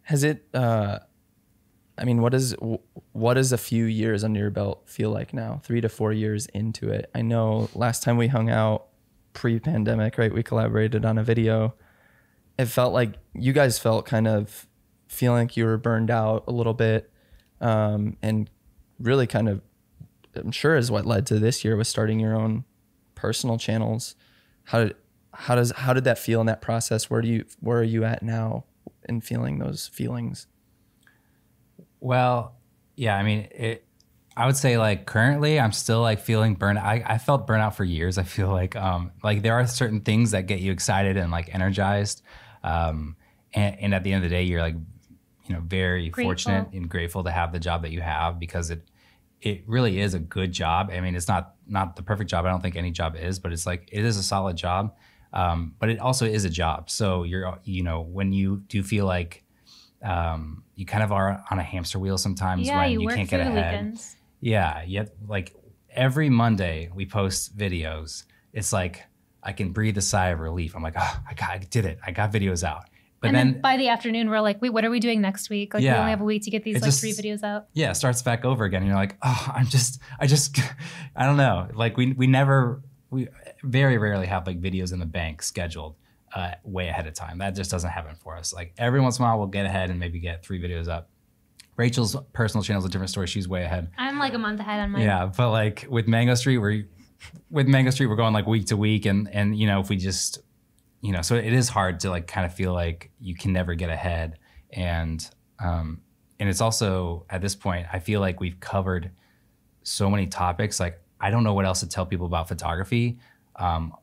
Has it, I mean, what does a few years under your belt feel like now, 3 to 4 years into it? I know last time we hung out pre-pandemic, right? We collaborated on a video. It felt like you guys felt kind of feeling like you were burned out a little bit. And really kind of, I'm sure is what led to this year was starting your own personal channels. How did that feel in that process? Where are you at now in feeling those feelings? Well, yeah, I mean, I would say like currently I'm still like feeling burnout. I felt burnout for years. I feel like there are certain things that get you excited and like energized. And at the end of the day, you're like, very fortunate and grateful to have the job that you have, because it really is a good job. I mean, it's not the perfect job. I don't think any job is, but it's like, it is a solid job. But it also is a job. So when you do feel like, you kind of are on a hamster wheel sometimes when you can't get ahead. Weekends. Yeah. Yet like every Monday we post videos. It's like, I can breathe a sigh of relief. I'm like, oh, I did it. I got videos out. But then by the afternoon, we're like, wait, what are we doing next week? Like, we only have a week to get these 3 videos out. Yeah, it starts back over again. And you're like, oh, I don't know. Like we very rarely have like videos in the bank scheduled way ahead of time. That just doesn't happen for us. Like every once in a while, we'll get ahead and maybe get 3 videos up. Rachel's personal channel is a different story. She's way ahead. I'm like a month ahead on mine. Yeah, but like with Mango Street, we're going like week to week, and if we just. So it is hard to like kind of feel like you can never get ahead. And it's also at this point, I feel like we've covered so many topics. Like, I don't know what else to tell people about photography.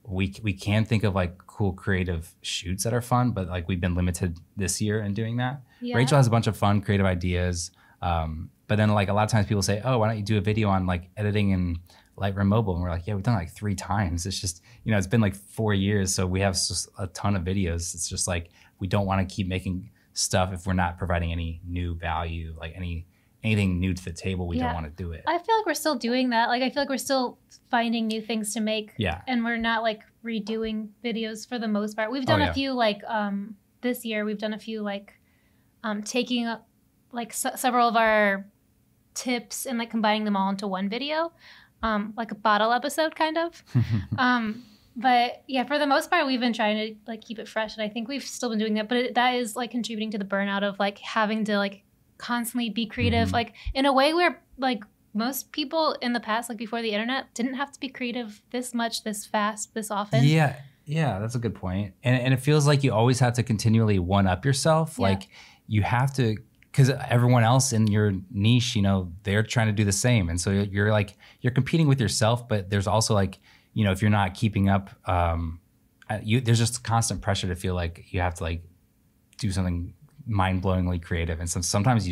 We can think of like cool creative shoots that are fun, but like we've been limited this year in doing that. Yeah. Rachel has a bunch of fun creative ideas. But then like a lot of times people say, oh, why don't you do a video on like editing and Lightroom Mobile? And we're like, yeah, we've done it like 3 times. It's just, it's been like 4 years. So we have just a ton of videos. It's just like, we don't want to keep making stuff if we're not providing any new value, like anything new to the table. We don't want to do it. I feel like we're still doing that. Like, I feel like we're still finding new things to make. Yeah. And we're not like redoing videos for the most part. We've done a few like, this year, we've done a few like taking up like several of our tips and like combining them all into one video. Like a bottle episode kind of. But yeah, for the most part, we've been trying to like keep it fresh. And I think we've still been doing that, but that is like contributing to the burnout of like having to like constantly be creative, like in a way where like most people in the past, like before the internet, didn't have to be creative this much, this fast, this often. Yeah. Yeah. That's a good point. And it feels like you always have to continually one up yourself. Yeah. Like you have to, because everyone else in your niche, they're trying to do the same. And so you're competing with yourself, but there's also like, if you're not keeping up, there's just constant pressure to feel like you have to like do something mind-blowingly creative. And sometimes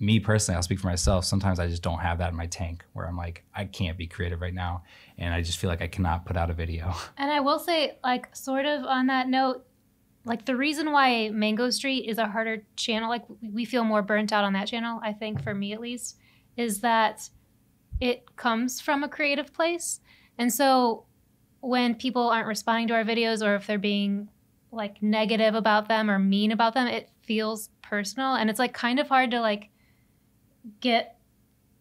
me personally, I'll speak for myself, sometimes I just don't have that in my tank where I'm like, I can't be creative right now. And I just feel like I cannot put out a video. And I will say, like, sort of on that note, like the reason why Mango Street is a harder channel, like we feel more burnt out on that channel, I think for me at least, is that it comes from a creative place. And so when people aren't responding to our videos, or if they're being like negative about them or mean about them, it feels personal. And it's like kind of hard to like get,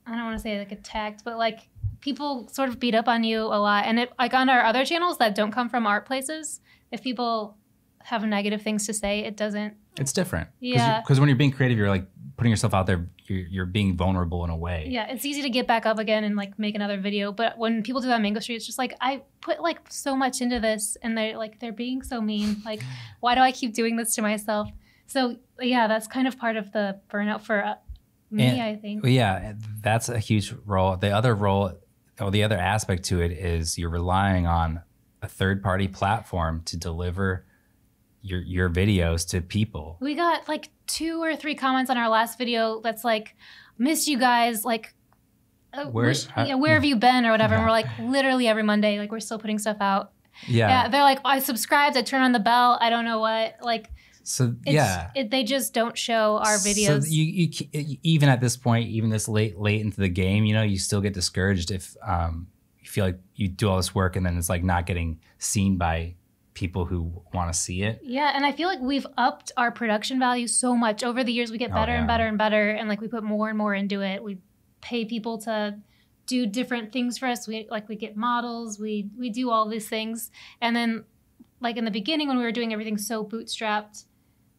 I don't want to say like attacked, but like people sort of beat up on you a lot. And it like on our other channels that don't come from art places, if people have negative things to say, it's different. Yeah. Because when you're being creative, you're like putting yourself out there, you're being vulnerable in a way. Yeah, it's easy to get back up again and like make another video. But when people do that on Mango Street, it's just like, I put like so much into this and they're being so mean. Like, why do I keep doing this to myself? So yeah, that's kind of part of the burnout for me, I think. Yeah, that's a huge role. The other aspect to it is you're relying on a third-party platform to deliver your videos to people. We got like 2 or 3 comments on our last video that's like, missed you guys, like where have you been or whatever. Yeah. And we're like, literally every Monday, like we're still putting stuff out. Yeah. They're like, I subscribed, I turned on the bell, I don't know what. Like, so they just don't show our videos. So you even at this point, even this late into the game, you still get discouraged if you feel like you do all this work and then it's like not getting seen by people who want to see it. Yeah, and I feel like we've upped our production value so much over the years. We get better and better and better, and like we put more and more into it. We pay people to do different things for us. We get models. We do all these things, and then like in the beginning when we were doing everything so bootstrapped,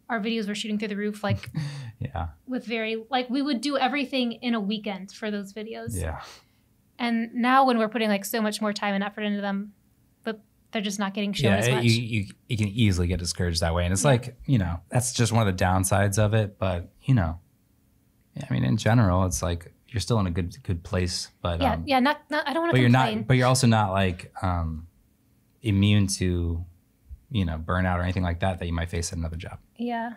our videos were shooting through the roof. Like with we would do everything in a weekend for those videos. Yeah, and now when we're putting like so much more time and effort into them, but they're just not getting shown as much. You can easily get discouraged that way, and it's like that's just one of the downsides of it. But I mean, in general, it's like you're still in a good place. But not I don't want to complain. But you're also not like immune to burnout or anything like that you might face at another job. Yeah.